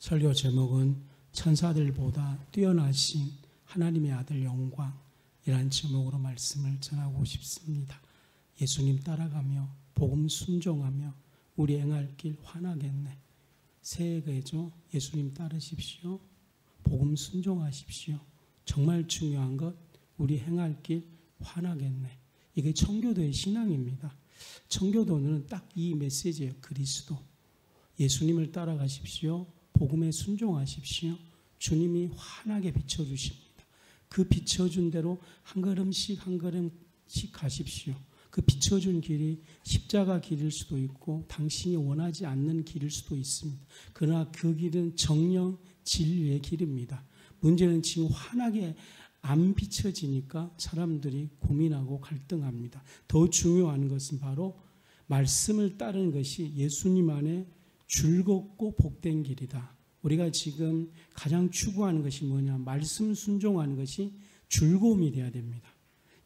설교 제목은 천사들보다 뛰어나신 하나님의 아들 영광이라는 제목으로 말씀을 전하고 싶습니다. 예수님 따라가며 복음 순종하며 우리 행할 길 환하겠네. 새해죠. 예수님 따르십시오. 복음 순종하십시오. 정말 중요한 것 우리 행할 길 환하겠네. 이게 청교도의 신앙입니다. 청교도는 딱 이 메시지예요. 그리스도. 예수님을 따라가십시오. 복음에 순종하십시오. 주님이 환하게 비춰주십니다. 그 비춰준 대로 한 걸음씩 한 걸음씩 가십시오. 그 비춰준 길이 십자가 길일 수도 있고 당신이 원하지 않는 길일 수도 있습니다. 그러나 그 길은 정령 진리의 길입니다. 문제는 지금 환하게 안 비춰지니까 사람들이 고민하고 갈등합니다. 더 중요한 것은 바로 말씀을 따르는 것이 예수님 안에 즐겁고 복된 길이다. 우리가 지금 가장 추구하는 것이 뭐냐? 말씀 순종하는 것이 즐거움이 되어야 됩니다.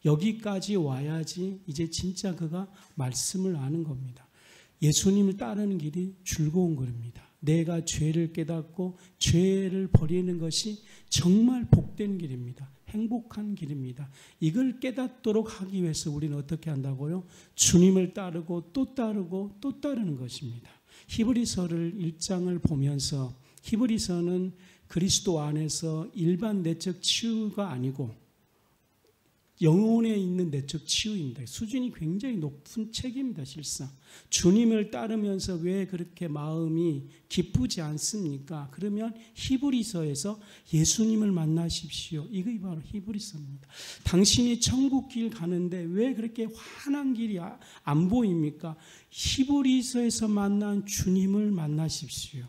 여기까지 와야지 이제 진짜 그가 말씀을 아는 겁니다. 예수님을 따르는 길이 즐거운 길입니다. 내가 죄를 깨닫고 죄를 버리는 것이 정말 복된 길입니다. 행복한 길입니다. 이걸 깨닫도록 하기 위해서 우리는 어떻게 한다고요? 주님을 따르고 또 따르고 또 따르는 것입니다. 히브리서를 1장을 보면서 히브리서는 그리스도 안에서 일반 내적 치유가 아니고 영혼에 있는 내적 치유입니다. 수준이 굉장히 높은 책입니다. 실상 주님을 따르면서 왜 그렇게 마음이 기쁘지 않습니까? 그러면 히브리서에서 예수님을 만나십시오. 이게 바로 히브리서입니다. 당신이 천국 길 가는데 왜 그렇게 환한 길이 안 보입니까? 히브리서에서 만난 주님을 만나십시오.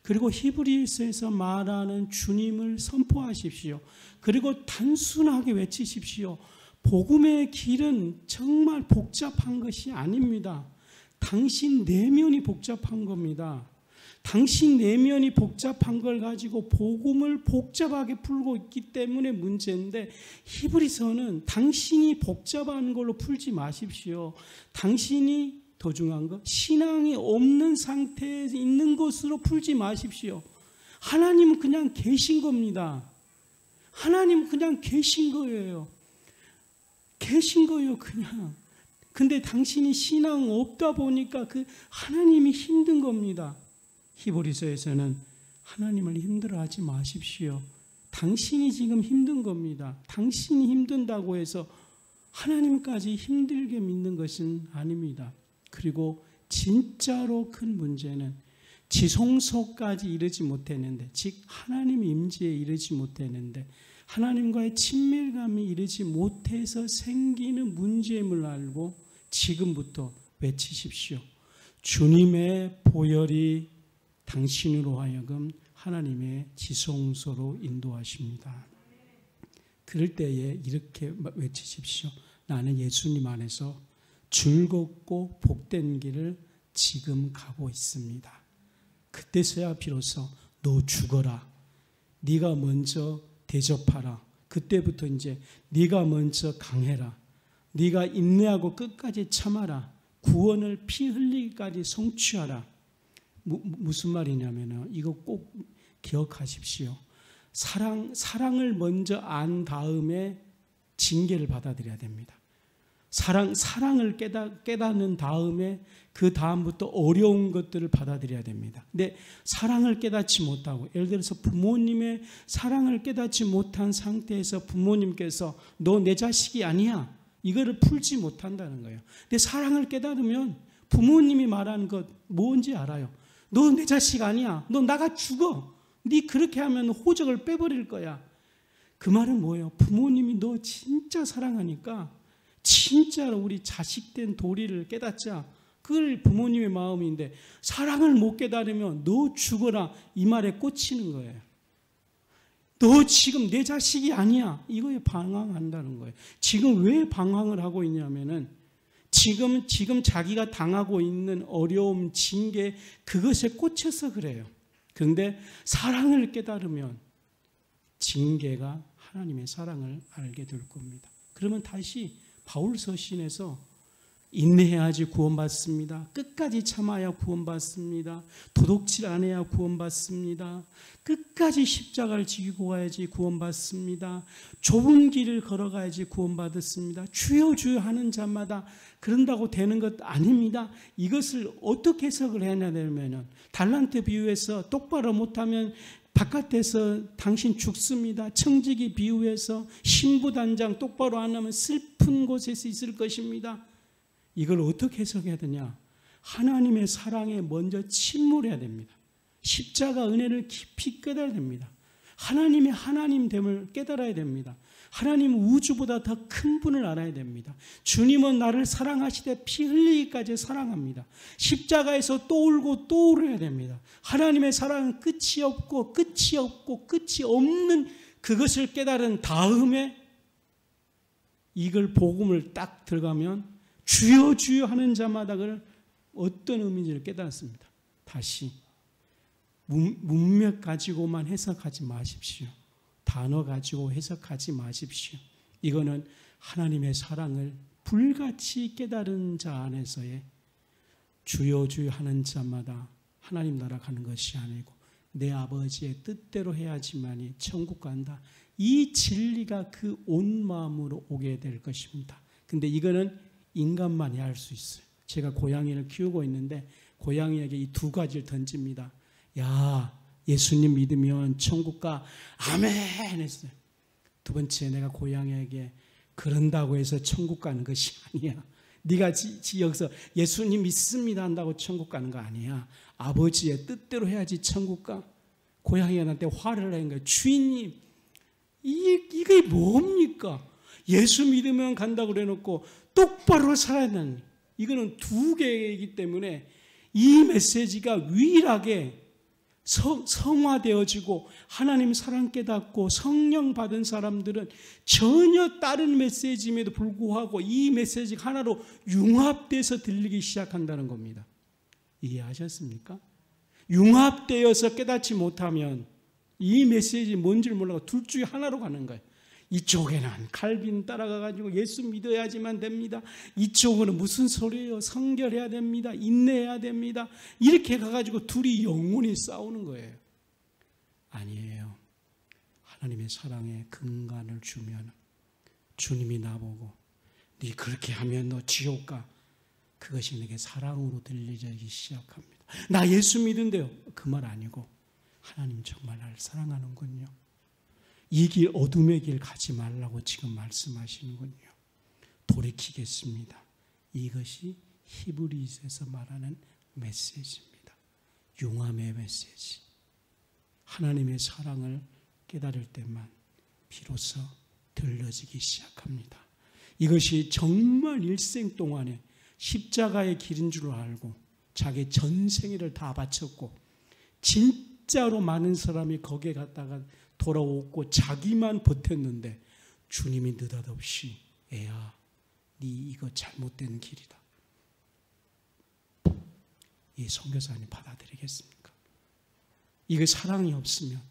그리고 히브리서에서 말하는 주님을 선포하십시오. 그리고 단순하게 외치십시오. 복음의 길은 정말 복잡한 것이 아닙니다. 당신 내면이 복잡한 겁니다. 당신 내면이 복잡한 걸 가지고 복음을 복잡하게 풀고 있기 때문에 문제인데 히브리서는 당신이 복잡한 걸로 풀지 마십시오. 당신이 더 중요한 거 신앙이 없는 상태에 있는 것으로 풀지 마십시오. 하나님은 그냥 계신 겁니다. 하나님은 그냥 계신 거예요. 계신 거예요, 그냥. 근데 당신이 신앙 없다 보니까 그 하나님이 힘든 겁니다. 히브리서에서는 하나님을 힘들어하지 마십시오. 당신이 지금 힘든 겁니다. 당신이 힘든다고 해서 하나님까지 힘들게 믿는 것은 아닙니다. 그리고 진짜로 큰 문제는 지성소까지 이르지 못했는데, 즉 하나님의 임재에 이르지 못했는데 하나님과의 친밀감이 이르지 못해서 생기는 문제임을 알고 지금부터 외치십시오. 주님의 보혈이 당신으로 하여금 하나님의 지성소로 인도하십니다. 그럴 때에 이렇게 외치십시오. 나는 예수님 안에서 즐겁고 복된 길을 지금 가고 있습니다. 그때서야 비로소 너 죽어라. 네가 먼저 대접하라. 그때부터 이제 네가 먼저 강해라. 네가 인내하고 끝까지 참아라. 구원을 피 흘리기까지 성취하라. 무슨 말이냐면요. 이거 꼭 기억하십시오. 사랑을 먼저 안 다음에 징계를 받아들여야 됩니다. 사랑을 깨닫는 다음에 그 다음부터 어려운 것들을 받아들여야 됩니다. 근데 사랑을 깨닫지 못하고, 예를 들어서 부모님의 사랑을 깨닫지 못한 상태에서 부모님께서 너 내 자식이 아니야, 이거를 풀지 못한다는 거예요. 근데 사랑을 깨달으면 부모님이 말하는 것 뭔지 알아요. 너 내 자식 아니야, 너 나가 죽어, 네 그렇게 하면 호적을 빼버릴 거야. 그 말은 뭐예요? 부모님이 너 진짜 사랑하니까 진짜로 우리 자식된 도리를 깨닫자. 그걸 부모님의 마음인데, 사랑을 못 깨달으면 너 죽어라 이 말에 꽂히는 거예요. 너 지금 내 자식이 아니야, 이거에 방황한다는 거예요. 지금 왜 방황을 하고 있냐면은 지금 자기가 당하고 있는 어려움, 징계, 그것에 꽂혀서 그래요. 그런데 사랑을 깨달으면 징계가 하나님의 사랑을 알게 될 겁니다. 그러면 다시 바울 서신에서 인내해야지 구원받습니다. 끝까지 참아야 구원받습니다. 도둑질 안 해야 구원받습니다. 끝까지 십자가를 지고 가야지 구원받습니다. 좁은 길을 걸어가야지 구원받습니다. 주여 주여 하는 자마다 그런다고 되는 것 아닙니다. 이것을 어떻게 해석을 해야 되냐면 달란트 비유에서 똑바로 못하면 바깥에서 당신 죽습니다. 청지기 비유에서 신부단장 똑바로 안 하면 슬픈 곳에서 있을 것입니다. 이걸 어떻게 해석해야 되냐? 하나님의 사랑에 먼저 침몰해야 됩니다. 십자가 은혜를 깊이 깨달아야 됩니다. 하나님의 하나님됨을 깨달아야 됩니다. 하나님 우주보다 더 큰 분을 알아야 됩니다. 주님은 나를 사랑하시되 피 흘리기까지 사랑합니다. 십자가에서 또 울고 또 울어야 됩니다. 하나님의 사랑은 끝이 없고 끝이 없고 끝이 없는 그것을 깨달은 다음에 이걸 복음을 딱 들어가면 주여 주여 하는 자마다 그걸 어떤 의미인지를 깨달았습니다. 다시 문맥 가지고만 해석하지 마십시오. 단어 가지고 해석하지 마십시오. 이거는 하나님의 사랑을 불같이 깨달은 자 안에서의 주여 주여 하는 자마다 하나님 나라 가는 것이 아니고 내 아버지의 뜻대로 해야지만이 천국 간다. 이 진리가 그 온 마음으로 오게 될 것입니다. 근데 이거는 인간만이 할 수 있어요. 제가 고양이를 키우고 있는데 고양이에게 이 두 가지를 던집니다. 야, 예수님 믿으면 천국 가. 아멘 했어요. 두 번째, 내가 고양이에게 그런다고 해서 천국 가는 것이 아니야. 네가 여기서 예수님 믿습니다 한다고 천국 가는 거 아니야. 아버지의 뜻대로 해야지 천국 가. 고양이가 나한테 화를 내는 거야. 주인님, 이게 뭡니까? 예수 믿으면 간다고 그래놓고 똑바로 살아야 되는, 이거는 두 개이기 때문에 이 메시지가 유일하게 성화되어지고 하나님 사랑 깨닫고 성령 받은 사람들은 전혀 다른 메시지임에도 불구하고 이 메시지가 하나로 융합돼서 들리기 시작한다는 겁니다. 이해하셨습니까? 융합되어서 깨닫지 못하면 이 메시지 뭔지를 몰라서 둘 중에 하나로 가는 거예요. 이쪽에는 칼빈 따라가가지고 예수 믿어야지만 됩니다. 이쪽은 무슨 소리예요? 성결해야 됩니다. 인내해야 됩니다. 이렇게 가가지고 둘이 영원히 싸우는 거예요. 아니에요. 하나님의 사랑에 근간을 주면 주님이 나보고 네 그렇게 하면 너 지옥 가. 그것이 내게 사랑으로 들리기 시작합니다. 나 예수 믿은데요. 그 말 아니고 하나님 정말 나를 사랑하는군요. 이 길, 어둠의 길 가지 말라고 지금 말씀하시는군요. 돌이키겠습니다. 이것이 히브리서에서 말하는 메시지입니다. 융함의 메시지. 하나님의 사랑을 깨달을 때만 비로소 들려지기 시작합니다. 이것이 정말 일생 동안에 십자가의 길인 줄 알고 자기 전생애를 다 바쳤고 진짜로 많은 사람이 거기에 갔다가 돌아오고 자기만 버텼는데 주님이 느닷없이 애야, 네 이거 잘못된 길이다. 이 선교사님 받아들이겠습니까? 이거 사랑이 없으면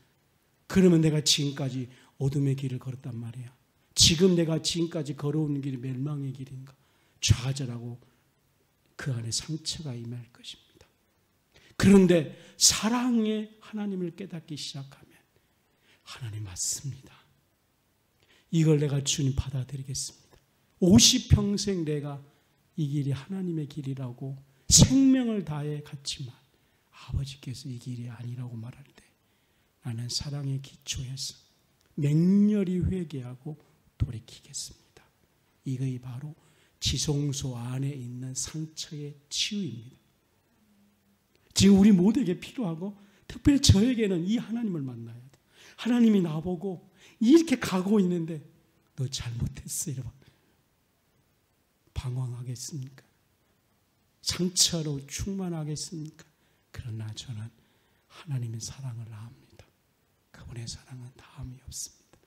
그러면 내가 지금까지 어둠의 길을 걸었단 말이야. 지금 내가 지금까지 걸어오는 길이 멸망의 길인가? 좌절하고 그 안에 상처가 임할 것입니다. 그런데 사랑의 하나님을 깨닫기 시작하면 하나님 맞습니다. 이걸 내가 주님 받아들이겠습니다. 50평생 내가 이 길이 하나님의 길이라고 생명을 다해 갔지만 아버지께서 이 길이 아니라고 말할 때 나는 사랑의 기초에서 맹렬히 회개하고 돌이키겠습니다. 이것이 바로 지성소 안에 있는 상처의 치유입니다. 지금 우리 모두에게 필요하고 특별히 저에게는 이 하나님을 만나야 돼. 하나님이 나보고 이렇게 가고 있는데 너 잘못했어 이러면 방황하겠습니까? 상처로 충만하겠습니까? 그러나 저는 하나님의 사랑을 압니다. 그분의 사랑은 다함이 없습니다.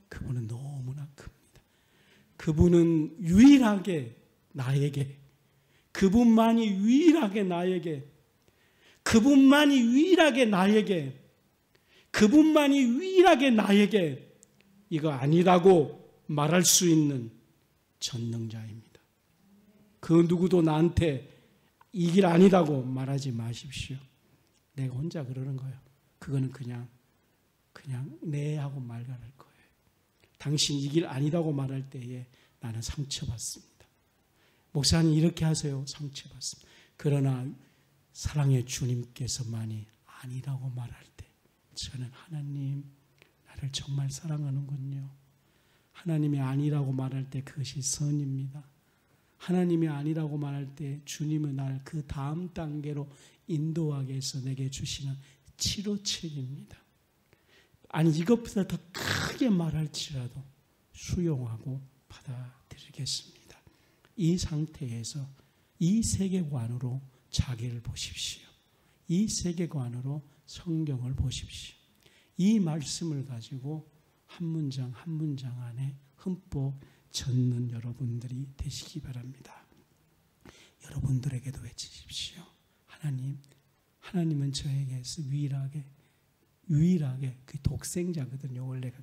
그분은 너무나 큽니다. 그분은 유일하게 나에게, 그분만이 유일하게 나에게, 그분만이 유일하게 나에게, 그분만이 유일하게 나에게 이거 아니라고 말할 수 있는 전능자입니다. 그 누구도 나한테 이 길 아니라고 말하지 마십시오. 내가 혼자 그러는 거예요. 그거는 그냥 네 하고 말할 거예요. 당신 이 길 아니라고 말할 때에 나는 상처받습니다. 목사님 이렇게 하세요. 상처받습니다. 그러나 사랑의 주님께서만이 아니라고 말할 때 저는 하나님 나를 정말 사랑하는군요. 하나님이 아니라고 말할 때 그것이 선입니다. 하나님이 아니라고 말할 때 주님은 나를 그 다음 단계로 인도하기 위해서 내게 주시는 치료책입니다. 아니 이것보다 더 크게 말할지라도 수용하고 받아들이겠습니다. 이 상태에서 이 세계관으로 자기를 보십시오. 이 세계관으로 성경을 보십시오. 이 말씀을 가지고 한 문장 한 문장 안에 흠뻑 젖는 여러분들이 되시기 바랍니다. 여러분들에게도 외치십시오. 하나님은 저에게서 유일하게 그 독생자거든요. 원래가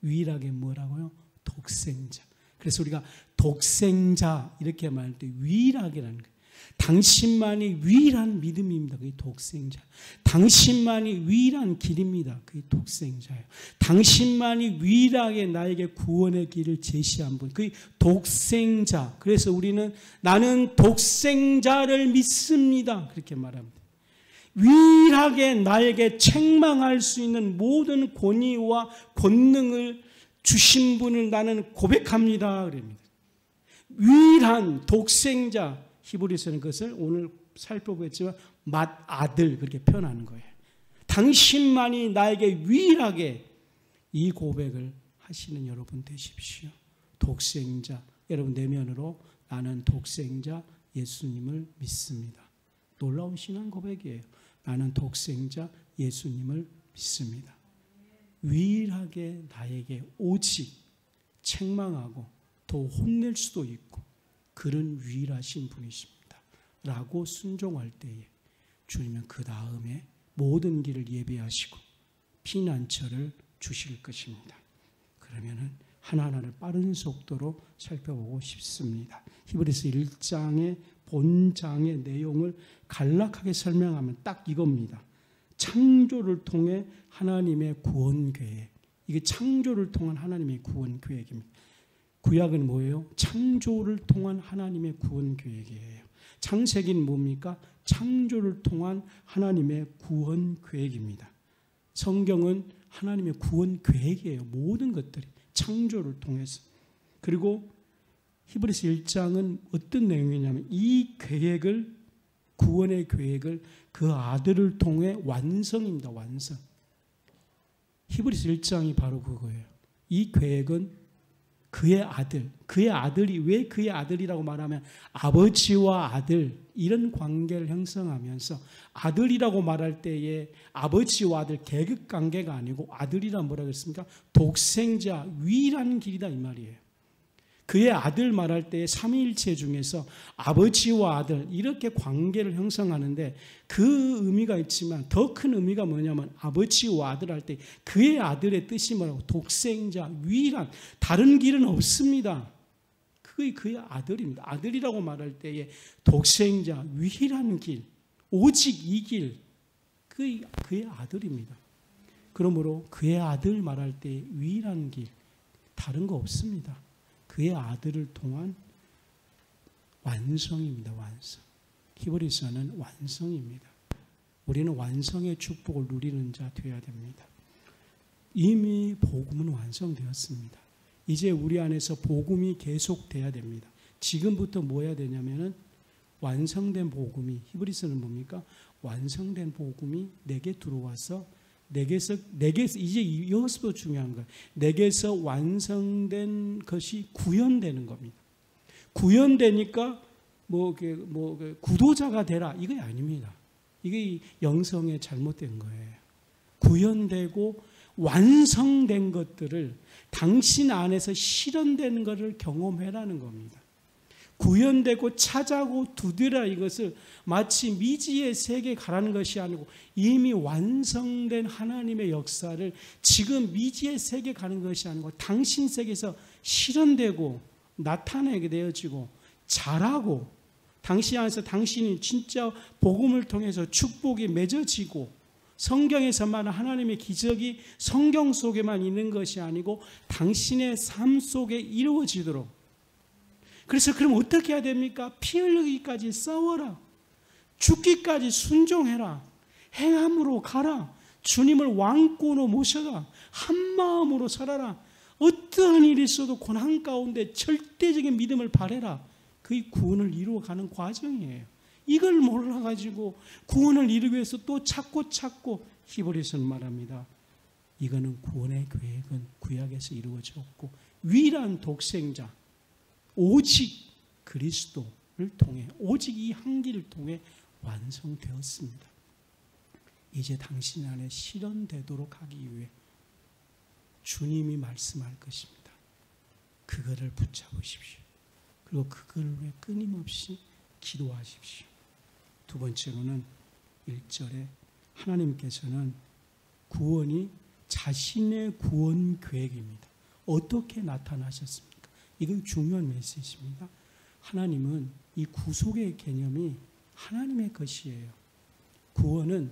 유일하게 뭐라고요? 독생자. 그래서 우리가 독생자 이렇게 말할 때 유일하게라는 거예요. 당신만이 유일한 믿음입니다. 그게 독생자. 당신만이 유일한 길입니다. 그게 독생자예요. 당신만이 유일하게 나에게 구원의 길을 제시한 분. 그게 독생자. 그래서 우리는 나는 독생자를 믿습니다. 그렇게 말합니다. 유일하게 나에게 책망할 수 있는 모든 권위와 권능을 주신 분을 나는 고백합니다. 그럽니다. 유일한 독생자. 히브리서는 그것을 오늘 살펴보겠지만 맏아들 그렇게 표현하는 거예요. 당신만이 나에게 유일하게 이 고백을 하시는 여러분 되십시오. 독생자. 여러분 내면으로 나는 독생자 예수님을 믿습니다. 놀라운 신앙 고백이에요. 나는 독생자 예수님을 믿습니다. 유일하게 나에게 오직 책망하고 또 혼낼 수도 있고 그런 유일하신 분이십니다. 라고 순종할 때에 주님은 그 다음에 모든 길을 예배하시고 피난처를 주실 것입니다. 그러면은 하나하나를 빠른 속도로 살펴보고 싶습니다. 히브리서 1장의 본장의 내용을 간략하게 설명하면 딱 이겁니다. 창조를 통해 하나님의 구원 계획. 이게 창조를 통한 하나님의 구원 계획입니다. 구약은 뭐예요? 창조를 통한 하나님의 구원 계획이에요. 창세기는 뭡니까? 창조를 통한 하나님의 구원 계획입니다. 성경은 하나님의 구원 계획이에요. 모든 것들이 창조를 통해서. 그리고 히브리서 1장은 어떤 내용이냐면 이 계획을 구원의 계획을 그 아들을 통해 완성입니다. 완성. 히브리서 1장이 바로 그거예요. 이 계획은 그의 아들이 왜 그의 아들이라고 말하면 아버지와 아들 이런 관계를 형성하면서 아들이라고 말할 때에 아버지와 아들 계급 관계가 아니고 아들이란 뭐라고 했습니까? 독생자 유일한 길이다 이 말이에요. 그의 아들 말할 때에 삼위일체 중에서 아버지와 아들 이렇게 관계를 형성하는데 그 의미가 있지만 더 큰 의미가 뭐냐면 아버지와 아들 할 때 그의 아들의 뜻이 뭐라고? 독생자, 유일한 다른 길은 없습니다. 그게 그의 아들입니다. 아들이라고 말할 때에 독생자, 유일한 길, 오직 이 길, 그의 아들입니다. 그러므로 그의 아들 말할 때 유일한 길, 다른 거 없습니다. 그의 아들을 통한 완성입니다. 완성. 히브리서는 완성입니다. 우리는 완성의 축복을 누리는 자 되어야 됩니다. 이미 복음은 완성되었습니다. 이제 우리 안에서 복음이 계속돼야 됩니다. 지금부터 뭐 해야 되냐면은 완성된 복음이 히브리서는 뭡니까? 완성된 복음이 내게 들어와서 내게서 이제 여기서 중요한 거예요. 내게서 완성된 것이 구현되는 겁니다. 구현되니까 구도자가 되라 이거 아닙니다. 이게 영성의 잘못된 거예요. 구현되고 완성된 것들을 당신 안에서 실현되는 것을 경험해라는 겁니다. 구현되고 차자고 두드라 이것을 마치 미지의 세계에 가라는 것이 아니고 이미 완성된 하나님의 역사를 지금 미지의 세계에 가는 것이 아니고 당신 세계에서 실현되고 나타내게 되어지고 잘하고 당신 안에서 당신이 진짜 복음을 통해서 축복이 맺어지고 성경에서 말하는 하나님의 기적이 성경 속에만 있는 것이 아니고 당신의 삶 속에 이루어지도록. 그래서 그럼 어떻게 해야 됩니까? 피 흘리기까지 싸워라. 죽기까지 순종해라. 행함으로 가라. 주님을 왕권으로 모셔라. 한마음으로 살아라. 어떠한 일이 있어도 고난 가운데 절대적인 믿음을 바래라. 그게 구원을 이루어가는 과정이에요. 이걸 몰라가지고 구원을 이루기 위해서 또 찾고 히브리서는 말합니다. 이거는 구원의 계획은 구약에서 이루어졌고 유일한 독생자 오직 그리스도를 통해 오직 이 한 길을 통해 완성되었습니다. 이제 당신 안에 실현되도록 하기 위해 주님이 말씀할 것입니다. 그거를 붙잡으십시오. 그리고 그걸 위해 끊임없이 기도하십시오. 두 번째로는 1절에 하나님께서는 구원이 자신의 구원 계획입니다. 어떻게 나타나셨습니까? 이건 중요한 메시지입니다. 하나님은 이 구속의 개념이 하나님의 것이에요. 구원은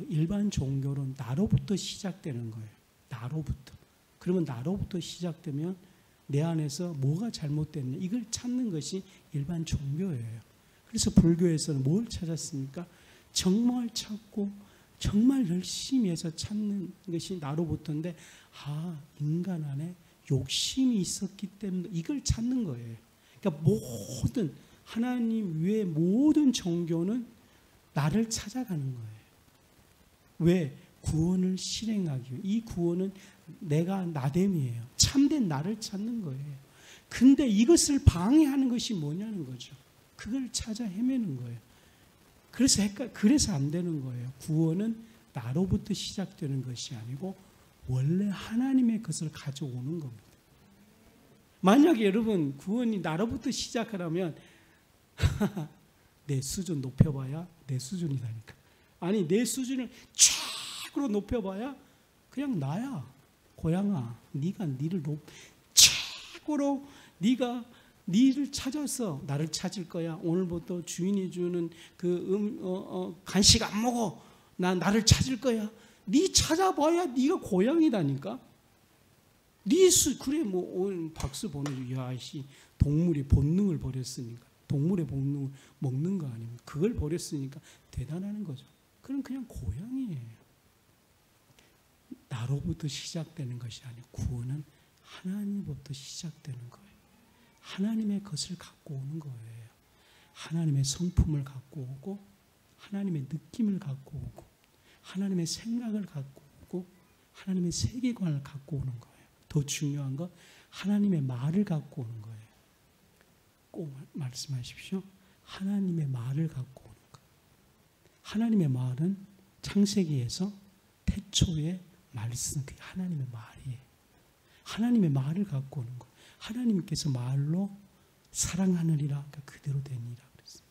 일반 종교는 나로부터 시작되는 거예요. 나로부터. 그러면 나로부터 시작되면 내 안에서 뭐가 잘못됐냐 이걸 찾는 것이 일반 종교예요. 그래서 불교에서는 뭘 찾았습니까? 정말 찾고 정말 열심히 해서 찾는 것이 나로부터인데 인간 안에 욕심이 있었기 때문에 이걸 찾는 거예요. 그러니까 모든 하나님 외의 모든 종교는 나를 찾아가는 거예요. 왜? 구원을 실행하기 위해. 이 구원은 내가 나됨이에요. 참된 나를 찾는 거예요. 근데 이것을 방해하는 것이 뭐냐는 거죠. 그걸 찾아 헤매는 거예요. 그래서 안 되는 거예요. 구원은 나로부터 시작되는 것이 아니고 원래 하나님의 것을 가져오는 겁니다. 만약에 여러분 구원이 나로부터 시작하려면 내 수준 높여봐야 내 수준이라니까. 아니 내 수준을 최고로 높여봐야 그냥 나야. 고양아, 네가 니를 최고로 네가 니를 찾아서 나를 찾을 거야. 오늘부터 주인이 주는 간식 안 먹어. 나를 찾을 거야. 네 찾아봐야 네가 고양이다니까. 그래 오늘 박수 보내줘. 야씨 동물이 본능을 버렸으니까 동물의 본능을 먹는 거 아닙니까? 그걸 버렸으니까 대단한 거죠. 그럼 그냥 고양이에요. 나로부터 시작되는 것이 아니고 구원은 하나님부터 시작되는 거예요. 하나님의 것을 갖고 오는 거예요. 하나님의 성품을 갖고 오고 하나님의 느낌을 갖고 오고 하나님의 생각을 갖고 오고 하나님의 세계관을 갖고 오는 거예요. 더 중요한 건 하나님의 말을 갖고 오는 거예요. 꼭 말씀하십시오. 하나님의 말을 갖고 오는 거예요. 하나님의 말은 창세기에서 태초에 말씀, 그게 하나님의 말이에요. 하나님의 말을 갖고 오는 거예요. 하나님께서 말로 사랑하느니라, 그러니까 그대로 되니라 그랬어요.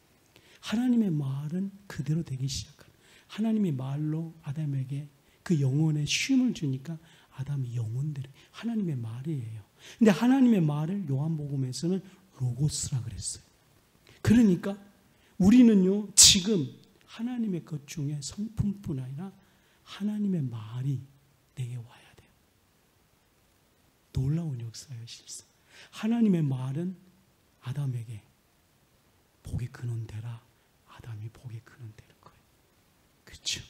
하나님의 말은 그대로 되기 시작하는. 하나님의 말로 아담에게 그 영혼에 쉼을 주니까 아담이 영혼대로 하나님의 말이에요. 근데 하나님의 말을 요한복음에서는 로고스라 그랬어요. 그러니까 우리는요 지금 하나님의 것 중에 성품뿐 아니라 하나님의 말이 내게 와야 돼요. 놀라운 역사예요, 실상. 하나님의 말은 아담에게 복의 근원 되라. 아담이 복의 근원 되는 거예요. 그렇죠?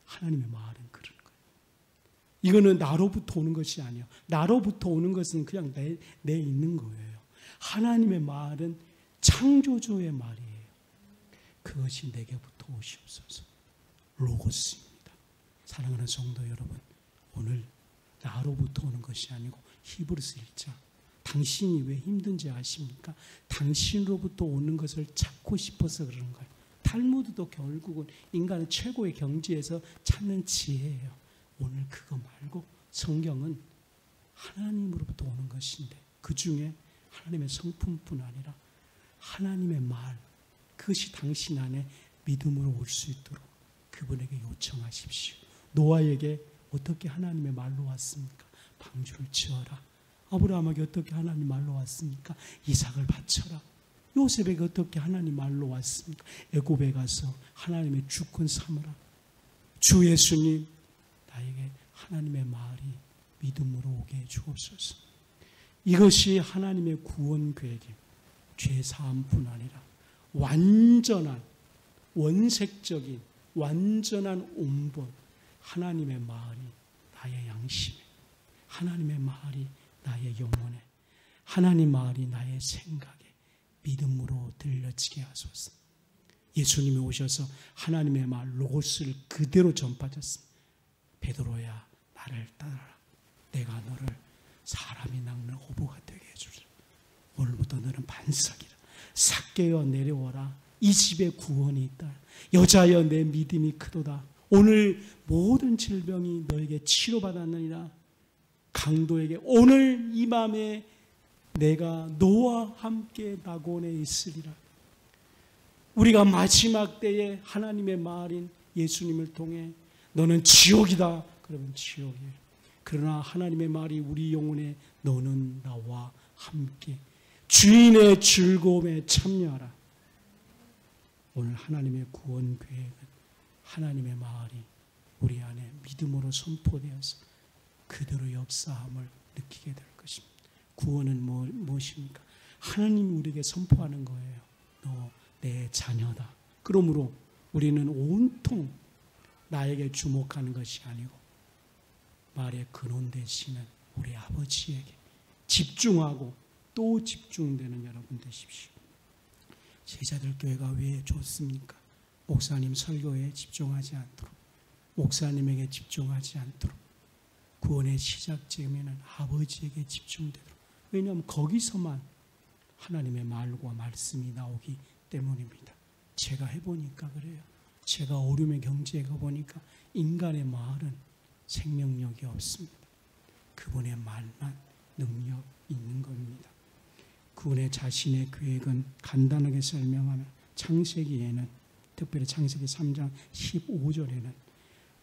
하나님의 말은 그런 거예요. 이거는 나로부터 오는 것이 아니에요. 나로부터 오는 것은 그냥 내 있는 거예요. 하나님의 말은 창조주의 말이에요. 그것이 내게부터 오시옵소서. 로고스입니다. 사랑하는 성도 여러분, 오늘 나로부터 오는 것이 아니고 히브리서 1장 당신이 왜 힘든지 아십니까? 당신으로부터 오는 것을 찾고 싶어서 그러는 거예요. 탈무드도 결국은 인간의 최고의 경지에서 찾는 지혜예요. 오늘 그거 말고 성경은 하나님으로부터 오는 것인데 그 중에 하나님의 성품뿐 아니라 하나님의 말, 그것이 당신 안에 믿음으로 올 수 있도록 그분에게 요청하십시오. 노아에게 어떻게 하나님의 말로 왔습니까? 방주를 지어라. 아브라함에게 어떻게 하나님 말로 왔습니까? 이삭을 바쳐라. 요셉에게 어떻게 하나님 말로 왔습니까? 애굽에 가서 하나님의 주권 삼으라. 주 예수님, 나에게 하나님의 말이 믿음으로 오게 해 주옵소서. 이것이 하나님의 구원 계획이 죄사함뿐 아니라 완전한 원색적인 완전한 온본, 하나님의 말이 나의 양심에, 하나님의 말이 나의 영혼에, 하나님 말이 나의 생각에 믿음으로 들려지게 하소서. 예수님이 오셔서 하나님의 말 로고스를 그대로 전파하셨습니다. 베드로야, 나를 따라라. 내가 너를 사람이 낚는 어부가 되게 해주리라. 오늘부터 너는 반석이라. 삭개여 내려오라. 이 집에 구원이 있다. 여자여 내 믿음이 크도다. 오늘 모든 질병이 너에게 치료받았느니라. 강도에게 오늘 이 밤에 내가 너와 함께 낙원에 있으리라. 우리가 마지막 때에 하나님의 말인 예수님을 통해 너는 지옥이다. 그러면 지옥이에요. 그러나 하나님의 말이 우리 영혼에 너는 나와 함께 주인의 즐거움에 참여하라. 오늘 하나님의 구원 계획은 하나님의 말이 우리 안에 믿음으로 선포되어서 그대로 역사함을 느끼게 될 것입니다. 구원은 무엇입니까? 하나님이 우리에게 선포하는 거예요. 너 내 자녀다. 그러므로 우리는 온통 나에게 주목하는 것이 아니고 말의 근원 되시는 우리 아버지에게 집중하고 또 집중되는 여러분 되십시오. 제자들 교회가 왜 좋습니까? 목사님 설교에 집중하지 않도록, 목사님에게 집중하지 않도록, 구원의 시작점에는 아버지에게 집중되도록. 왜냐하면 거기서만 하나님의 말과 말씀이 나오기 때문입니다. 제가 해보니까 그래요. 제가 어려움의 경지에 가보니까 인간의 말은 생명력이 없습니다. 그분의 말만 능력 있는 겁니다. 그분의 자신의 계획은 간단하게 설명하면 창세기에는, 특별히 창세기 3장 15절에는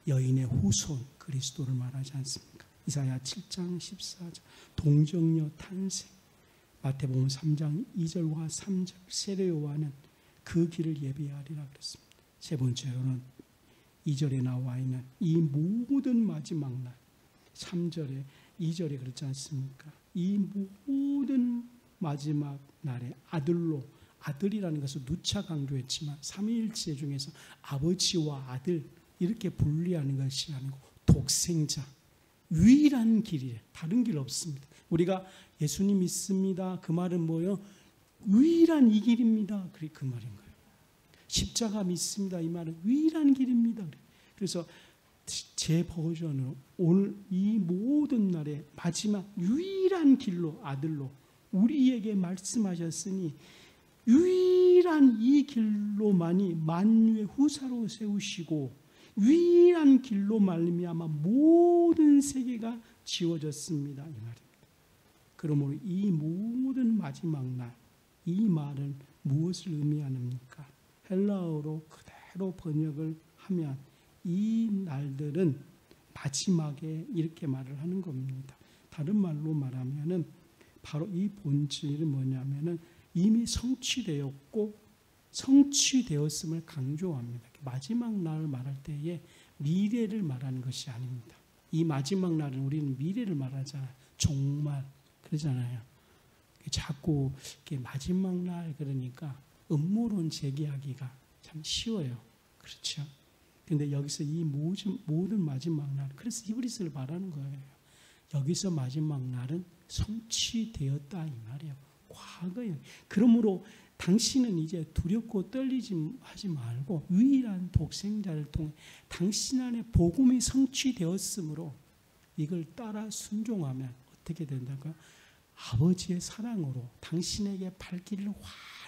여인의 후손 그리스도를 말하지 않습니까? 이사야 7장 14절 동정녀 탄생, 마태복음 3장 2절과 3절 세례 요한은 그 길을 예비하리라 그랬습니다. 세 번째로는 2절에 나와 있는 이 모든 마지막 날, 3절에 2절에 그렇지 않습니까? 이 모든 마지막 날에 아들로, 아들이라는 것을 누차 강조했지만 삼위일체 중에서 아버지와 아들 이렇게 분리하는 것이 아니고 독생자, 유일한 길이에요. 다른 길 없습니다. 우리가 예수님 믿습니다. 그 말은 뭐예요? 유일한 이 길입니다. 그 말인 거예요. 십자가 믿습니다. 이 말은 유일한 길입니다. 그래서 제 버전으로 오늘 이 모든 날의 마지막 유일한 길로 아들로 우리에게 말씀하셨으니 유일한 이 길로만이 만유의 후사로 세우시고 유일한 길로 말미암아 모든 세계가 지워졌습니다. 이 말입니다. 그러므로 이 모든 마지막 날, 이 말은 무엇을 의미하는가? 헬라어로 그대로 번역을 하면 이 날들은 마지막에 이렇게 말을 하는 겁니다. 다른 말로 말하면은 바로 이 본질은 뭐냐면은 이미 성취되었고 성취되었음을 강조합니다. 마지막 날을 말할 때에 미래를 말하는 것이 아닙니다. 이 마지막 날은 우리는 미래를 말하잖아요. 종말 그러잖아요. 자꾸 이렇게 마지막 날 그러니까 음모론 제기하기가 참 쉬워요. 그렇죠? 근데 여기서 이 모든 마지막 날, 그래서 히브리서를 말하는 거예요. 여기서 마지막 날은 성취되었다 이 말이에요. 과거에. 그러므로 당신은 이제 두렵고 떨리지 하지 말고 유일한 독생자를 통해 당신 안에 복음이 성취되었으므로 이걸 따라 순종하면 어떻게 된다고요? 아버지의 사랑으로 당신에게 발길을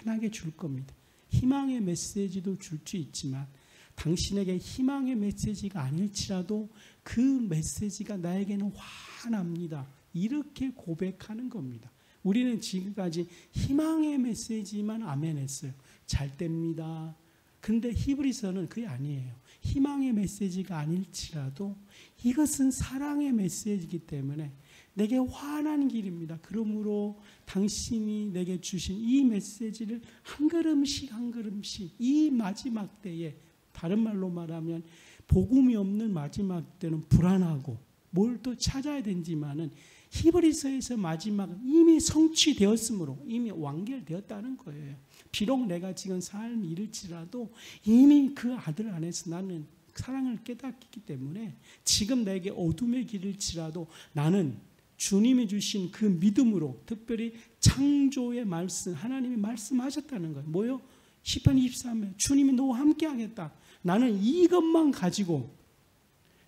환하게 줄 겁니다. 희망의 메시지도 줄 수 있지만 당신에게 희망의 메시지가 아닐지라도 그 메시지가 나에게는 환합니다. 이렇게 고백하는 겁니다. 우리는 지금까지 희망의 메시지만 아멘했어요. 잘 됩니다. 그런데 히브리서는 그게 아니에요. 희망의 메시지가 아닐지라도 이것은 사랑의 메시지이기 때문에 내게 환한 길입니다. 그러므로 당신이 내게 주신 이 메시지를 한 걸음씩 한 걸음씩 이 마지막 때에, 다른 말로 말하면 복음이 없는 마지막 때는 불안하고 뭘 또 찾아야 되지만은 히브리서에서 마지막은 이미 성취되었으므로 이미 완결되었다는 거예요. 비록 내가 지금 삶이 이를지라도 이미 그 아들 안에서 나는 사랑을 깨닫기 때문에 지금 내게 어둠의 길일지라도 나는 주님이 주신 그 믿음으로, 특별히 창조의 말씀, 하나님이 말씀하셨다는 거예요. 뭐요? 시편 23에 주님이 너와 함께 하겠다. 나는 이것만 가지고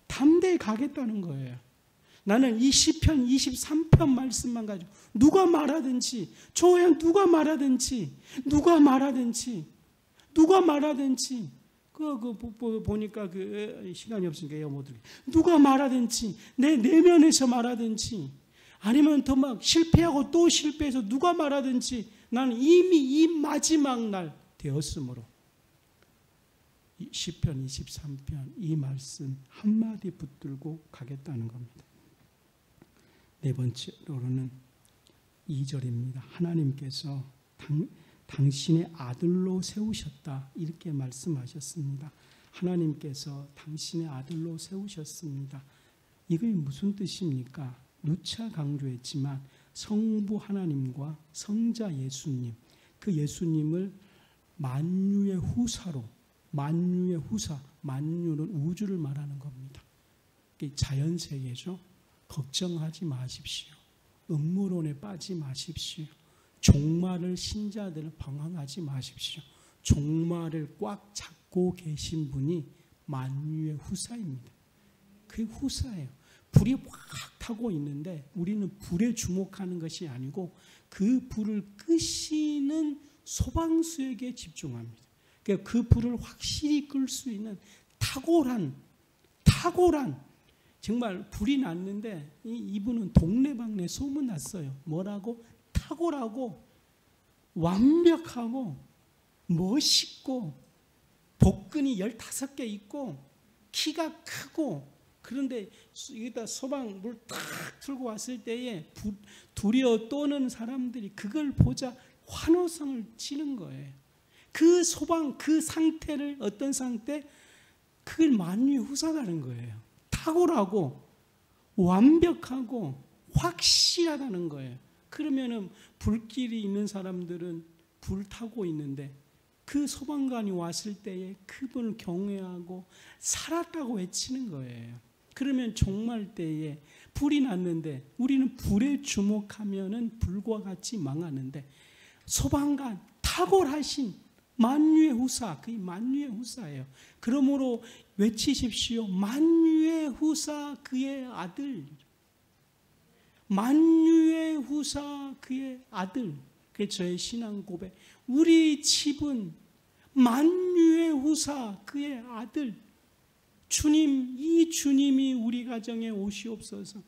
담대히 가겠다는 거예요. 나는 이 시편 23편 말씀만 가지고 누가 말하든지, 저야 누가 말하든지 보니까 시간이 없으니까 못 들게. 누가 말하든지, 내 내면에서 말하든지, 아니면 더 막 실패하고 또 실패해서 누가 말하든지 나는 이미 이 마지막 날 되었으므로 시편 23편 이 말씀 한마디 붙들고 가겠다는 겁니다. 네 번째로는 2절입니다. 하나님께서 당신의 아들로 세우셨다, 이렇게 말씀하셨습니다. 하나님께서 당신의 아들로 세우셨습니다. 이게 무슨 뜻입니까? 누차 강조했지만 성부 하나님과 성자 예수님, 그 예수님을 만유의 후사로, 만유의 후사, 만유는 우주를 말하는 겁니다. 자연세계죠. 걱정하지 마십시오. 음모론에 빠지 마십시오. 종말을 신자들을 방황하지 마십시오. 종말을 꽉 잡고 계신 분이 만유의 후사입니다. 그게 후사예요. 불이 확 타고 있는데 우리는 불에 주목하는 것이 아니고 그 불을 끄시는 소방수에게 집중합니다. 그러니까 그 불을 확실히 끌 수 있는 탁월한 정말 불이 났는데 이분은 동네방네 소문났어요. 뭐라고? 탁월하고 완벽하고 멋있고 복근이 15개 있고 키가 크고, 그런데 여기다 소방물 딱 틀고 왔을 때에 두려워 떠는 사람들이 그걸 보자 환호성을 치는 거예요. 그 소방, 그 상태를, 어떤 상태? 그걸 만유의 후사라는 거예요. 탁월하고 완벽하고 확실하다는 거예요. 그러면은 불길이 있는 사람들은 불 타고 있는데 그 소방관이 왔을 때에 그분을 경외하고 살았다고 외치는 거예요. 그러면 종말 때에 불이 났는데 우리는 불에 주목하면은 불과 같이 망하는데 소방관, 탁월하신 만유의 후사, 그게 만유의 후사예요. 그러므로 외치십시오. 만유의 후사 그의 아들. 만유의 후사 그의 아들. 그게 저의 신앙 고백. 우리 집은 만유의 후사 그의 아들. 주님, 이 주님이 우리 가정에 오시옵소서.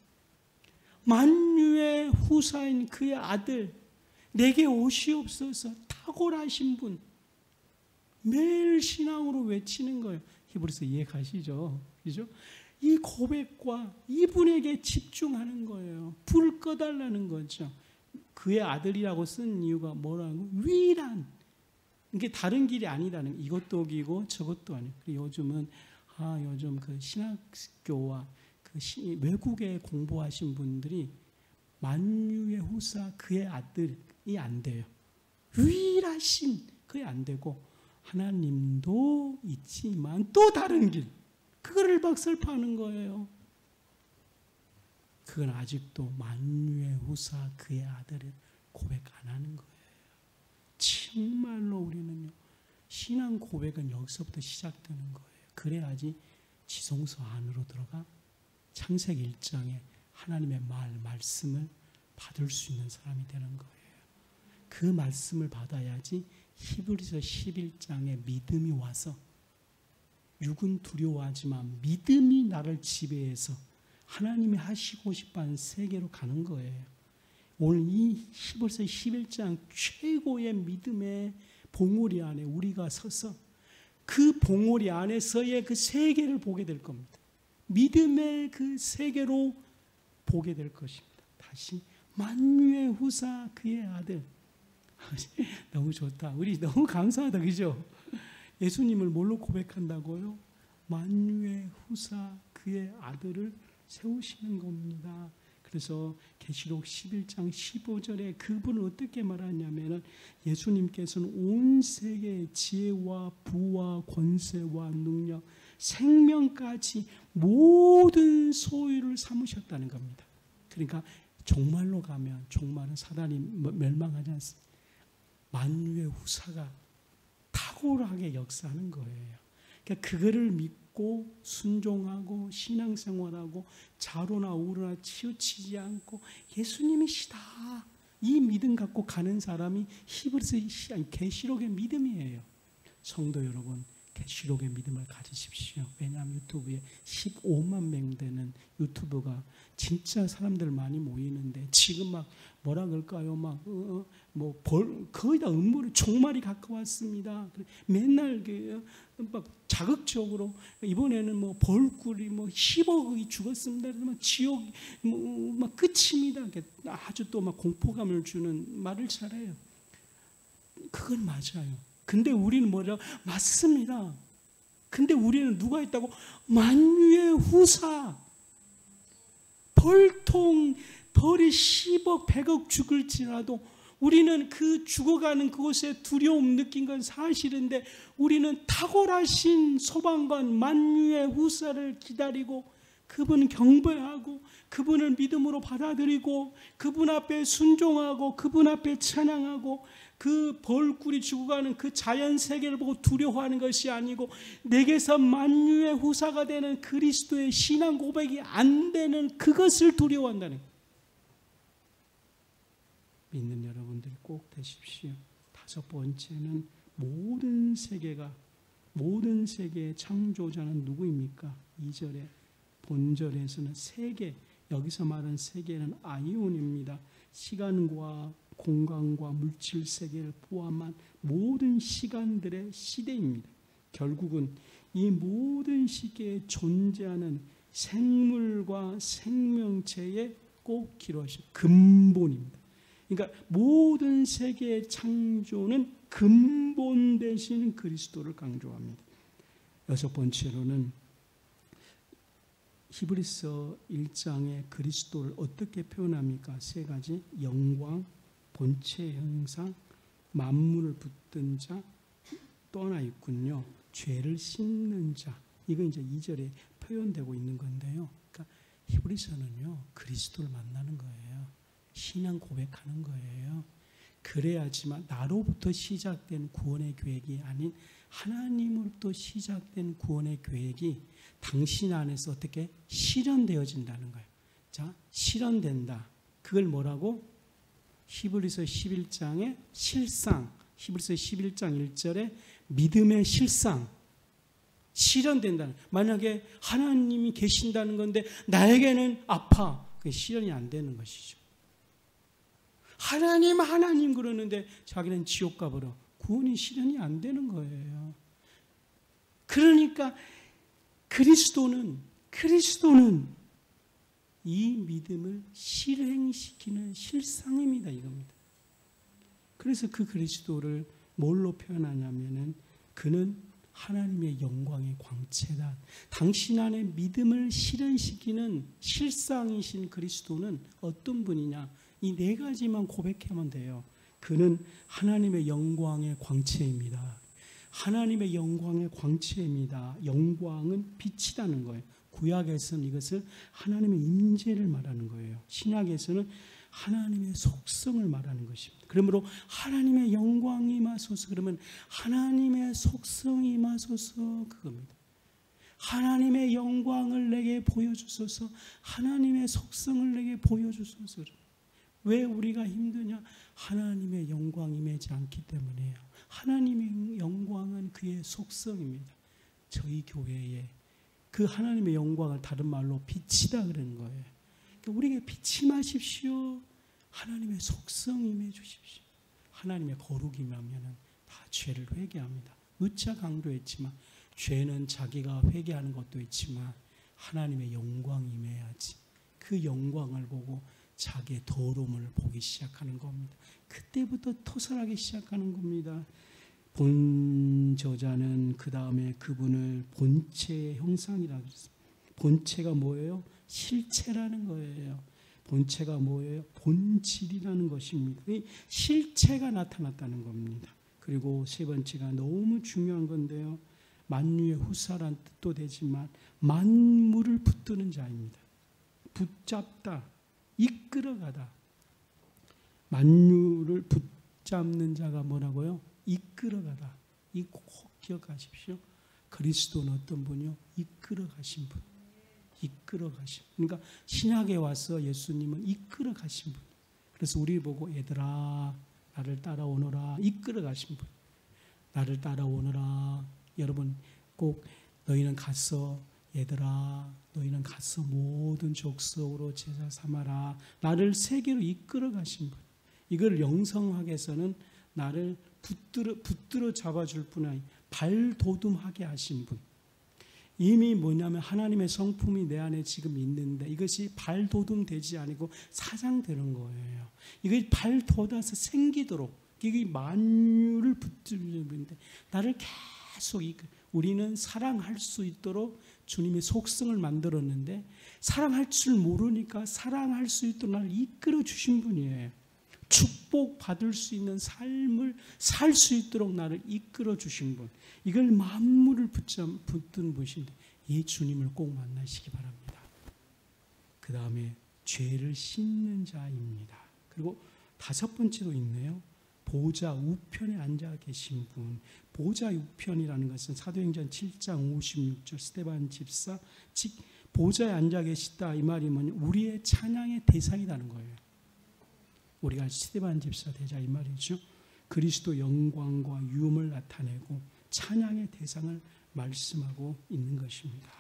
만유의 후사인 그의 아들 내게 오시옵소서. 탁월하신 분. 매일 신앙으로 외치는 거예요. 히브리서 이해 가시죠? 그죠? 이 고백과 이분에게 집중하는 거예요. 불 꺼달라는 거죠. 그의 아들이라고 쓴 이유가 뭐라고? 유일한. 이게 다른 길이 아니라는 거. 이것도 길고 저것도 아니고. 요즘은 요즘 그 신학교와 그 외국에 공부하신 분들이 만유의 후사 그의 아들이 안 돼요. 유일하신 그게 안 되고 하나님도 있지만 또 다른 길. 그거를 막 설파하는 거예요. 그건 아직도 만유의 후사 그의 아들을 고백 안 하는 거예요. 정말로 우리는요, 신앙 고백은 여기서부터 시작되는 거예요. 그래야지 지성소 안으로 들어가 창세기 1장에 하나님의 말씀을 받을 수 있는 사람이 되는 거예요. 그 말씀을 받아야지 히브리서 11장에 믿음이 와서, 육은 두려워하지만 믿음이 나를 지배해서 하나님이 하시고 싶어하는 세계로 가는 거예요. 오늘 이 히브리서 11장 최고의 믿음의 봉우리 안에 우리가 서서 그 봉우리 안에서의 그 세계를 보게 될 겁니다. 믿음의 그 세계로 보게 될 것입니다. 다시 만유의 후사 그의 아들. 너무 좋다. 우리 너무 감사하다. 그죠? 예수님을 뭘로 고백한다고요? 만유의 후사 그의 아들을 세우시는 겁니다. 그래서 계시록 11장 15절에 그분을 어떻게 말하냐면 예수님께서는 온 세계의 지혜와 부와 권세와 능력, 생명까지 모든 소유를 삼으셨다는 겁니다. 그러니까 종말로 가면 종말은 사단이 멸망하지 않습니다. 만유의 후사가 탁월하게 역사하는 거예요. 그러니까 그거를 믿고 순종하고 신앙생활하고 좌로나 우로나 치우치지 않고 예수님이시다. 이 믿음 갖고 가는 사람이 히브리서 계시록의 믿음이에요. 성도 여러분, 계시록의 믿음을 가지십시오. 왜냐하면 유튜브에 15만 명 되는 유튜브가 진짜 사람들 많이 모이는데 지금 막 뭐라 그럴까요? 거의 다 음모를 종말이 가까웠습니다. 맨날 막 자극적으로 이번에는 벌꿀이 10억이 죽었습니다. 지옥 막 끝입니다. 아주 또 막 공포감을 주는 말을 잘해요. 그건 맞아요. 근데 우리는 뭐라? 맞습니다. 근데 우리는 누가 있다고? 만유의 후사. 벌이 10억, 100억 죽을지라도 우리는 그 죽어가는 그곳에 두려움 느낀 건 사실인데 우리는 탁월하신 소방관 만유의 후사를 기다리고 그분 경배하고 그분을 믿음으로 받아들이고 그분 앞에 순종하고 그분 앞에 찬양하고 그 벌꿀이 죽어가는 그 자연 세계를 보고 두려워하는 것이 아니고 내게서 만유의 후사가 되는 그리스도의 신앙 고백이 안 되는 그것을 두려워한다는 거예요. 믿는 여러분들이 꼭 되십시오. 5번째는 모든 세계의 창조자는 누구입니까? 2절에 본절에서는 세계, 여기서 말하는 세계는 아이온입니다. 시간과 공간과 물질 세계를 포함한 모든 시간들의 시대입니다. 결국은 이 모든 시계에 존재하는 생물과 생명체의 꼭 기록하신 근본입니다. 그러니까 모든 세계의 창조는 근본 되시는 그리스도를 강조합니다. 6번째로는 히브리서 1장의 그리스도를 어떻게 표현합니까? 3가지. 영광, 본체 형상, 만물을 붙든 자, 또 하나 있군요. 죄를 씻는 자. 이거 이제 2절에 표현되고 있는 건데요. 그러니까 히브리서는요, 그리스도를 만나는 거예요. 신앙 고백하는 거예요. 그래야지만 나로부터 시작된 구원의 계획이 아닌 하나님으로부터 시작된 구원의 계획이 당신 안에서 어떻게 실현되어진다는 거예요. 자, 실현된다. 그걸 뭐라고? 히브리서 11장의 실상, 히브리서 11장 1절에 믿음의 실상, 실현된다는. 만약에 하나님이 계신다는 건데 나에게는 아파. 그게 실현이 안 되는 것이죠. 하나님 그러는데 자기는 지옥 가버려. 구원이 실현이 안 되는 거예요. 그러니까 그리스도는 이 믿음을 실행시키는 실상입니다. 이겁니다. 그래서 그 그리스도를 뭘로 표현하냐면은 그는 하나님의 영광의 광채다. 당신 안에 믿음을 실현시키는 실상이신 그리스도는 어떤 분이냐? 이 4가지만 고백하면 돼요. 그는 하나님의 영광의 광채입니다. 하나님의 영광의 광채입니다. 영광은 빛이라는 거예요. 구약에서는 이것을 하나님의 임재를 말하는 거예요. 신약에서는 하나님의 속성을 말하는 것입니다. 그러므로 하나님의 영광이 임하소서. 그러면 하나님의 속성이 임하소서 그겁니다. 하나님의 영광을 내게 보여주소서. 하나님의 속성을 내게 보여주소서. 왜 우리가 힘드냐? 하나님의 영광이 임하지 않기 때문이에요. 하나님의 영광은 그의 속성입니다. 저희 교회에 그 하나님의 영광을 다른 말로 빛이다 그러는 거예요. 그러니까 우리에게 빛이 임하십시오. 하나님의 속성 임해 주십시오. 하나님의 거룩이 임하면 다 죄를 회개합니다. 누차 강조했지만 죄는 자기가 회개하는 것도 있지만 하나님의 영광이 임해야지. 그 영광을 보고 자기의 더러움을 보기 시작하는 겁니다. 그때부터 토설하기 시작하는 겁니다. 본 저자는 그 다음에 그분을 본체의 형상이라고 했습니다. 본체가 뭐예요? 실체라는 거예요. 본체가 뭐예요? 본질이라는 것입니다. 실체가 나타났다는 겁니다. 그리고 세 번째가 너무 중요한 건데요. 만유의 후사란 뜻도 되지만 만물을 붙드는 자입니다. 붙잡다, 이끌어가다. 만유를 붙잡는 자가 뭐라고요? 이끌어가다. 이 꼭 기억하십시오. 그리스도는 어떤 분이요? 이끌어가신 분. 이끌어가신. 그러니까 신약에 와서 예수님은 이끌어가신 분. 그래서 우리 보고 얘들아 나를 따라오너라. 이끌어가신 분. 나를 따라오너라. 여러분 꼭 너희는 가서 얘들아 너희는 가서 모든 족속으로 제자 삼아라. 나를 세계로 이끌어가신 분. 이걸 영성학에서는 나를 붙들어 잡아줄 뿐 아니라 발돋움하게 하신 분. 이미 뭐냐면 하나님의 성품이 내 안에 지금 있는데 이것이 발돋움되지 아니고 사장되는 거예요. 이것이 발돋아서 생기도록 이게 만유를 붙들는 분인데 나를 계속 우리는 사랑할 수 있도록 주님의 속성을 만들었는데 사랑할 줄 모르니까 사랑할 수 있도록 나를 이끌어 주신 분이에요. 축복받을 수 있는 삶을 살 수 있도록 나를 이끌어 주신 분. 이걸 만물을 붙든 분이신데 이 주님을 꼭 만나시기 바랍니다. 그 다음에 죄를 씻는 자입니다. 그리고 다섯 번째로 있네요. 보좌 우편에 앉아 계신 분. 보좌 우편이라는 것은 사도행전 7장 56절 스데반 집사 즉 보좌에 앉아 계시다 이 말이 뭐냐 우리의 찬양의 대상이라는 거예요. 우리가 스데반 집사 되자 이 말이죠. 그리스도 영광과 유음을 나타내고 찬양의 대상을 말씀하고 있는 것입니다.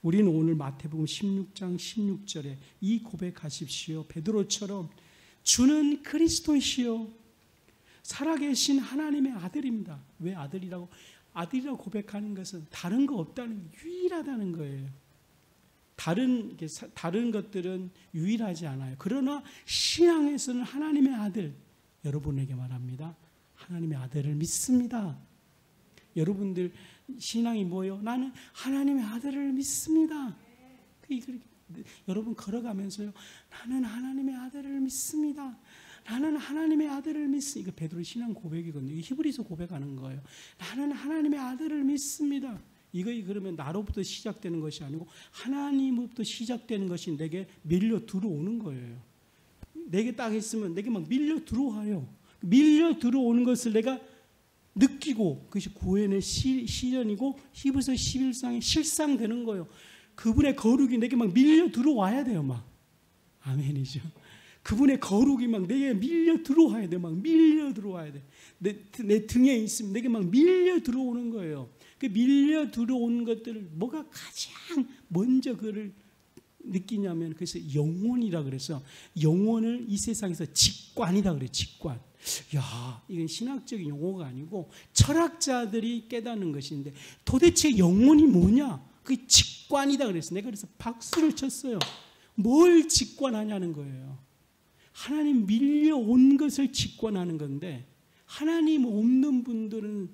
우리는 오늘 마태복음 16장 16절에 이 고백하십시오. 베드로처럼 주는 그리스도이시요 살아계신 하나님의 아들입니다. 왜 아들이라고 고백하는 것은 다른 거 없다는 유일하다는 거예요. 다른 것들은 유일하지 않아요. 그러나 신앙에서는 하나님의 아들, 여러분에게 말합니다. 하나님의 아들을 믿습니다. 여러분들 신앙이 뭐예요? 나는 하나님의 아들을 믿습니다. 여러분 걸어가면서요. 나는 하나님의 아들을 믿습니다. 나는 하나님의 아들을 믿습니다. 이거 베드로의 신앙 고백이거든요. 히브리서 고백하는 거예요. 나는 하나님의 아들을 믿습니다. 이거 그러면 나로부터 시작되는 것이 아니고 하나님으로부터 시작되는 것이 내게 밀려 들어오는 거예요. 내게 딱 있으면 내게 막 밀려 들어와요. 밀려 들어오는 것을 내가 느끼고 그것이 구원의 시련이고 히브리서 11장에 실상되는 거예요. 그분의 거룩이 내게 막 밀려 들어와야 돼요. 막 아멘이죠. 그분의 거룩이 막 내게 밀려 들어와야 돼. 막 밀려 들어와야 돼. 내 등에 있으면 내게 막 밀려 들어오는 거예요. 그 밀려 들어오는 것들을 뭐가 가장 먼저 그를 느끼냐면 그래서 영혼이라 그래서 영혼을 이 세상에서 직관이다 그래요. 직관. 야, 이건 신학적인 용어가 아니고 철학자들이 깨닫는 것인데 도대체 영혼이 뭐냐? 그게 직관이다 그랬어요. 내가 그래서 박수를 쳤어요. 뭘 직관하냐는 거예요. 하나님 밀려온 것을 직관하는 건데 하나님 없는 분들은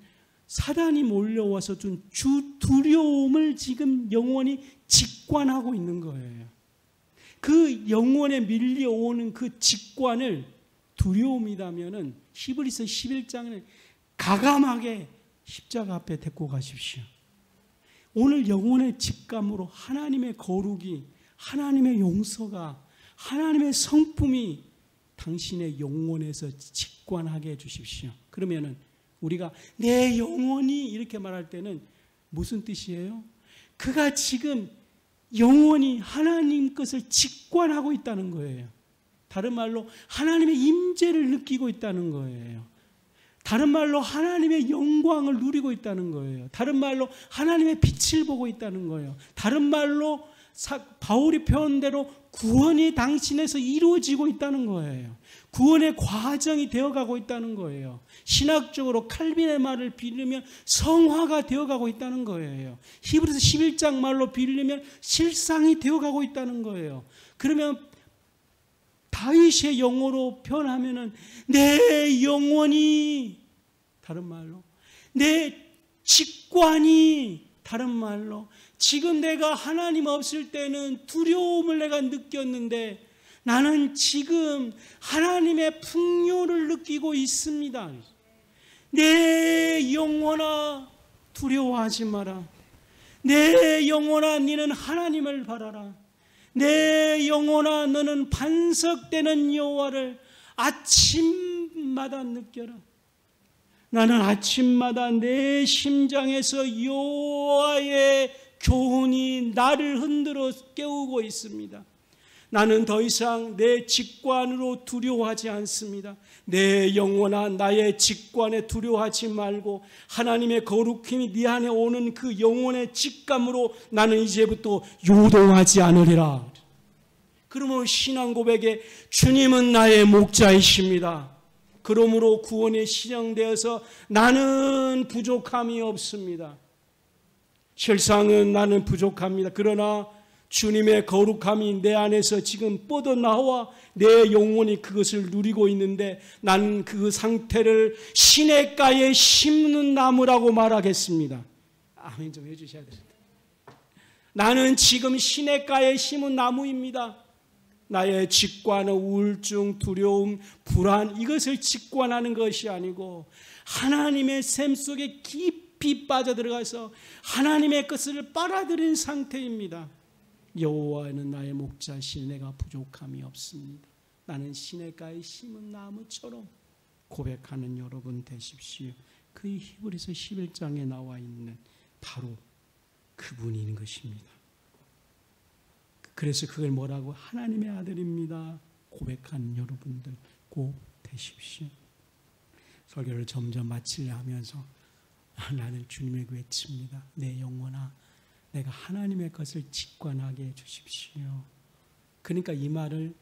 사단이 몰려와서 준 두려움을 지금 영혼이 직관하고 있는 거예요. 그 영혼에 밀려오는 그 직관을 두려움이라면은 히브리서 11장을 가감하게 십자가 앞에 데리고 가십시오. 오늘 영혼의 직감으로 하나님의 거룩이, 하나님의 용서가, 하나님의 성품이 당신의 영혼에서 직관하게 해주십시오. 그러면은 우리가 내 영혼이 이렇게 말할 때는 무슨 뜻이에요? 그가 지금 영혼이 하나님 것을 직관하고 있다는 거예요. 다른 말로 하나님의 임재를 느끼고 있다는 거예요. 다른 말로 하나님의 영광을 누리고 있다는 거예요. 다른 말로 하나님의 빛을 보고 있다는 거예요. 다른 말로 바울이 표현대로 구원이 당신에서 이루어지고 있다는 거예요. 구원의 과정이 되어가고 있다는 거예요. 신학적으로 칼빈의 말을 빌리면 성화가 되어가고 있다는 거예요. 히브리서 11장 말로 빌리면 실상이 되어가고 있다는 거예요. 그러면 다윗의 영어로 표현하면은 내 영혼이, 다른 말로 내 직관이, 다른 말로 지금 내가 하나님 없을 때는 두려움을 내가 느꼈는데 나는 지금 하나님의 풍요를 느끼고 있습니다. 내 영혼아 두려워하지 마라. 내 영혼아 너는 하나님을 바라라. 내 영혼아 너는 반석되는 여호와를 아침마다 느껴라. 나는 아침마다 내 심장에서 여호와의 교훈이 나를 흔들어 깨우고 있습니다. 나는 더 이상 내 직관으로 두려워하지 않습니다. 내 영혼아 나의 직관에 두려워하지 말고 하나님의 거룩힘이 네 안에 오는 그 영혼의 직감으로 나는 이제부터 요동하지 않으리라. 그러므로 신앙 고백에 주님은 나의 목자이십니다. 그러므로 구원에 시작되어서 나는 부족함이 없습니다. 실상은 나는 부족합니다. 그러나 주님의 거룩함이 내 안에서 지금 뻗어나와 내 영혼이 그것을 누리고 있는데 나는 그 상태를 시냇가에 심는 나무라고 말하겠습니다. 아멘 좀 해주셔야 됩니다. 나는 지금 시냇가에 심은 나무입니다. 나의 직관은 우울증, 두려움, 불안 이것을 직관하는 것이 아니고 하나님의 샘 속에 깊이 빠져들어가서 하나님의 것을 빨아들인 상태입니다. 여호와는 나의 목자시니 내가 부족함이 없습니다. 나는 시냇가에 심은 나무처럼 고백하는 여러분 되십시오. 그 히브리서 11장에 나와 있는 바로 그분이 있는 것입니다. 그래서 그걸 뭐라고? 하나님의 아들입니다. 고백하는 여러분들 꼭 되십시오. 설교를 점점 마치려 하면서 나는 주님에게 외칩니다. 내 영혼아 내가 하나님의 것을 직관하게 해주십시오. 그러니까 이 말을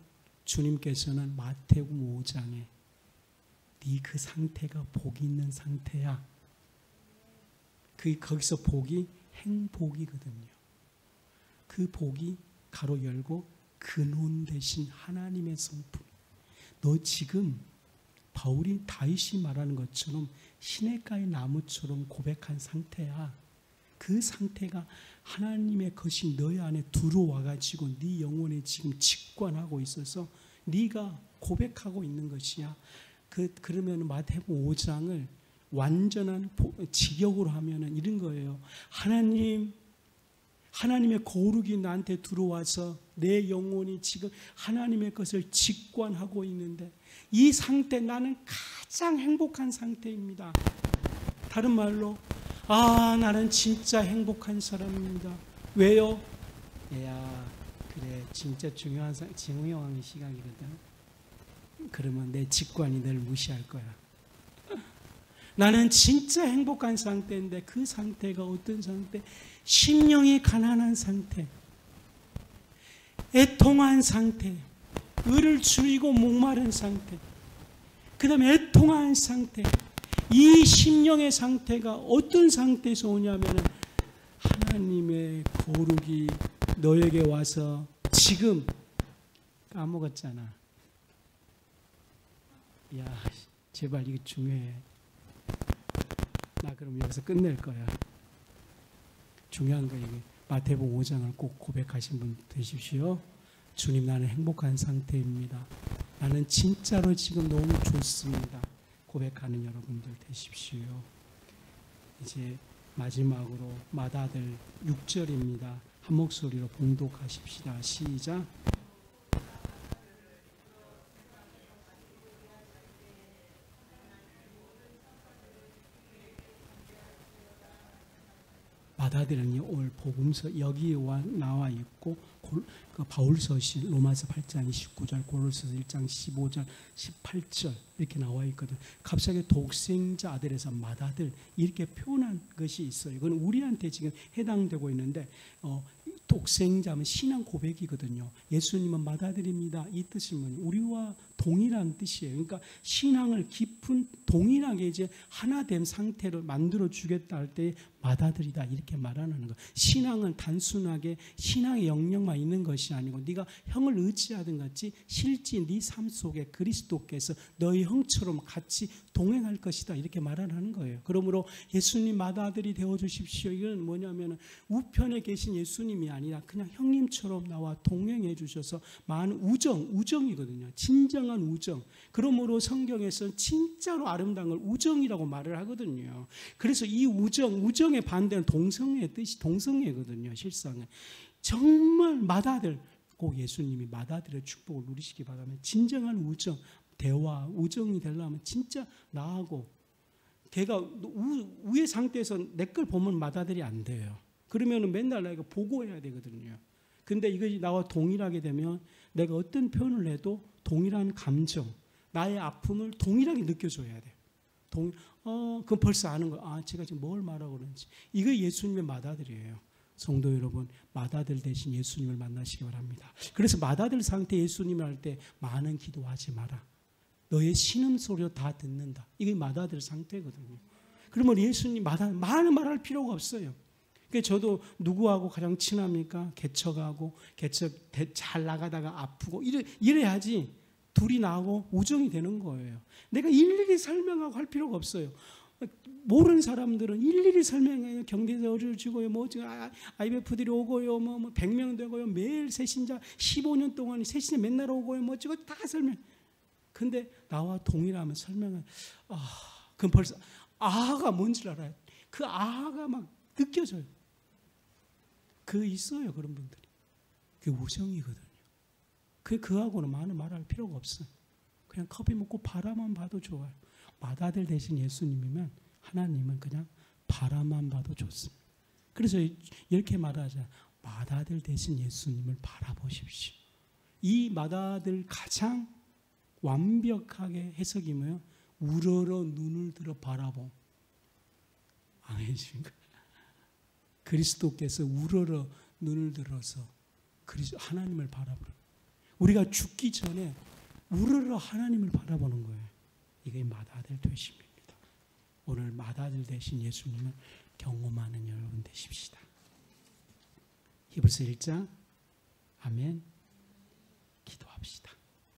주님께서는 마태복음 5장에 네 그 상태가 복이 있는 상태야. 거기서 복이 행복이거든요. 그 복이 가로 열고 근원 대신 하나님의 성품. 너 지금 바울이 다윗이 말하는 것처럼 시냇가의 나무처럼 고백한 상태야. 그 상태가 하나님의 것이 너희 안에 들어와가지고 네 영혼에 지금 직관하고 있어서 네가 고백하고 있는 것이야. 그러면 마태복음 5장을 완전한 직역으로 하면은 이런 거예요. 하나님의 거룩이 나한테 들어와서 내 영혼이 지금 하나님의 것을 직관하고 있는데 이 상태 나는 가장 행복한 상태입니다. 다른 말로 나는 진짜 행복한 사람입니다. 왜요? 그래 진짜 중요한 시간이거든. 그러면 내 직관이 널 무시할 거야. 나는 진짜 행복한 상태인데 그 상태가 어떤 상태? 심령이 가난한 상태, 애통한 상태, 의를 줄이고 목마른 상태, 그 다음에 애통한 상태. 이 심령의 상태가 어떤 상태에서 오냐면 하나님의 거룩이 너에게 와서 지금 까먹었잖아. 제발 이게 중요해. 나 그럼 여기서 끝낼 거야. 중요한 거 이게 마태복음 5장을 꼭 고백하신 분 되십시오. 주님 나는 행복한 상태입니다. 나는 진짜로 지금 너무 좋습니다. 고백하는 여러분들 되십시오. 이제 마지막으로 마다들 6절입니다. 한 목소리로 봉독하십시다. 시작. 마다들은 오늘 복음서 여기에 나와 있고 그 바울서신 로마서 8장 29절, 고린도서 1장 15절, 18절 이렇게 나와 있거든. 갑자기 독생자 아들에서 마다들 이렇게 표현한 것이 있어요. 이건 우리한테 지금 해당되고 있는데 독생자면 신앙 고백이거든요. 예수님은 마다들입니다. 이 뜻이면 우리와 동일한 뜻이에요. 그러니까 신앙을 깊은 동일하게 이제 하나된 상태로 만들어 주겠다 할 때 맏아들이다 이렇게 말하는 거. 신앙은 단순하게 신앙의 영역만 있는 것이 아니고 네가 형을 의지하든 같이 실제 네 삶 속에 그리스도께서 너희 형처럼 같이 동행할 것이다 이렇게 말하는 거예요. 그러므로 예수님 맏아들이 되어 주십시오. 이건 뭐냐면 우편에 계신 예수님이 아니라 그냥 형님처럼 나와 동행해 주셔서 많은 우정이거든요. 진정한 우정. 그러므로 성경에서 진짜로 아름다운 걸 우정이라고 말을 하거든요. 그래서 이 우정의 반대는 동성애의 뜻이 동성애거든요. 실상은 정말 맏아들, 꼭 예수님이 맏아들의 축복을 누리시기 바라면 진정한 우정, 대화, 우정이 되려면 진짜 나하고 걔가 우의 상태에서 내 걸 보면 맏아들이 안 돼요. 그러면 맨날 내가 보고해야 되거든요. 근데 이것이 나와 동일하게 되면 내가 어떤 표현을 해도 동일한 감정, 나의 아픔을 동일하게 느껴줘야 돼요. 그건 벌써 아는 거예요. 아, 제가 지금 뭘 말하고 그러는지. 이거 예수님의 맏아들이에요. 성도 여러분, 맏아들 대신 예수님을 만나시기 바랍니다. 그래서 맏아들 상태 예수님을 할 때 많은 기도하지 마라. 너의 신음소리로 다 듣는다. 이게 맏아들 상태거든요. 그러면 예수님 많은 말할 필요가 없어요. 그러니까 저도 누구하고 가장 친합니까? 개척하고 개척 잘 나가다가 아프고 이래야지 둘이 나하고 우정이 되는 거예요. 내가 일일이 설명하고 할 필요가 없어요. 모르는 사람들은 일일이 설명해요. 경제에서 어려워지고요. IMF들이 오고요. 100명 되고요. 매일 새신자 15년 동안 새신자 맨날 오고요. 저거 다 설명. 근데 나와 동일하면 설명은 그럼 벌써 아가 뭔지 알아요. 그 아가 막 느껴져요. 있어요. 그런 분들이. 그게 우정이거든요. 그하고는 많은 말할 필요가 없어요. 그냥 커피 먹고 바라만 봐도 좋아요. 맏아들 대신 예수님이면 하나님은 그냥 바라만 봐도 좋습니다. 그래서 이렇게 말하자. 맏아들 대신 예수님을 바라보십시오. 이 맏아들 가장 완벽하게 해석이 뭐예요? 우러러 눈을 들어 바라봄. 아멘이십니까? 그리스도께서 우러러 눈을 들어서 하나님을 바라보는. 우리가 죽기 전에 우러러 하나님을 바라보는 거예요. 이게 맏아들 되심입니다. 오늘 맏아들 되신 예수님을 경험하는 여러분 되십시다. 히브리서 1장 아멘. 기도합시다.